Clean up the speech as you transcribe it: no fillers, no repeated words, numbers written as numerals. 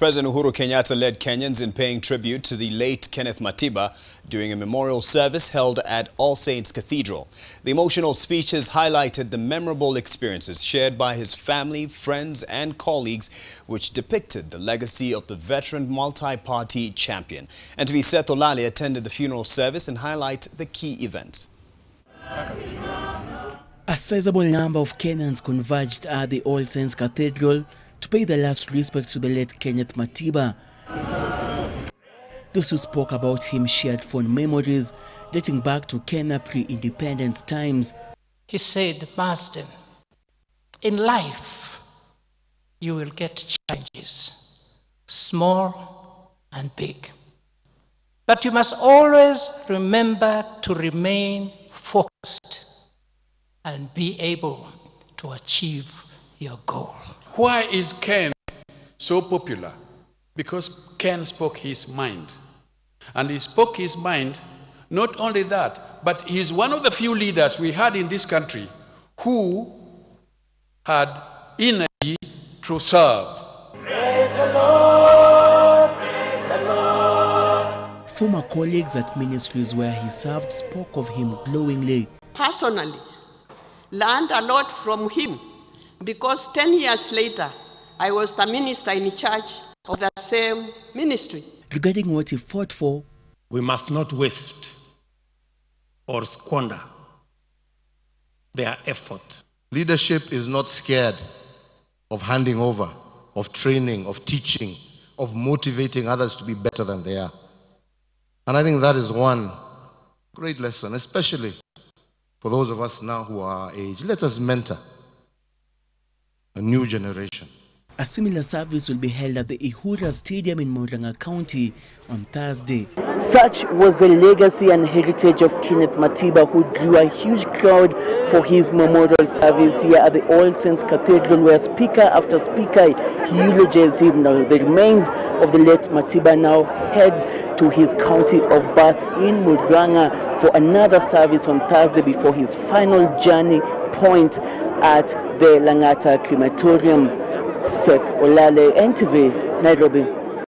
President Uhuru Kenyatta led Kenyans in paying tribute to the late Kenneth Matiba during a memorial service held at All Saints Cathedral. The emotional speeches highlighted the memorable experiences shared by his family, friends and colleagues, which depicted the legacy of the veteran multi-party champion. And to be Seth Olale attended the funeral service and highlight the key events. A sizable number of Kenyans converged at the All Saints Cathedral to pay their last respects to the late Kenneth Matiba. Those who spoke about him shared fond memories dating back to Kenya pre-independence times. He said, "Marsden, in life you will get challenges, small and big. But you must always remember to remain focused and be able to achieve your goal." Why is Ken so popular? Because Ken spoke his mind. And he spoke his mind, not only that, but he's one of the few leaders we had in this country who had energy to serve. Praise the Lord, praise the Lord. Former colleagues at ministries where he served spoke of him glowingly. Personally, learned a lot from him, because 10 years later, I was the minister in charge of the same ministry. Regarding what he fought for, we must not waste or squander their effort. Leadership is not scared of handing over, of training, of teaching, of motivating others to be better than they are. And I think that is one great lesson, especially for those of us now who are our age. Let us mentor a new generation. A similar service will be held at the Uhuru Stadium in Murang'a County on Thursday. Such was the legacy and heritage of Kenneth Matiba, who drew a huge crowd for his memorial service here at the All Saints Cathedral, where speaker after speaker eulogized him. Now, the remains of the late Matiba now heads to his county of birth in Murang'a for another service on Thursday before his final journey point at the Langata crematorium. Seth Olale, NTV, Nairobi.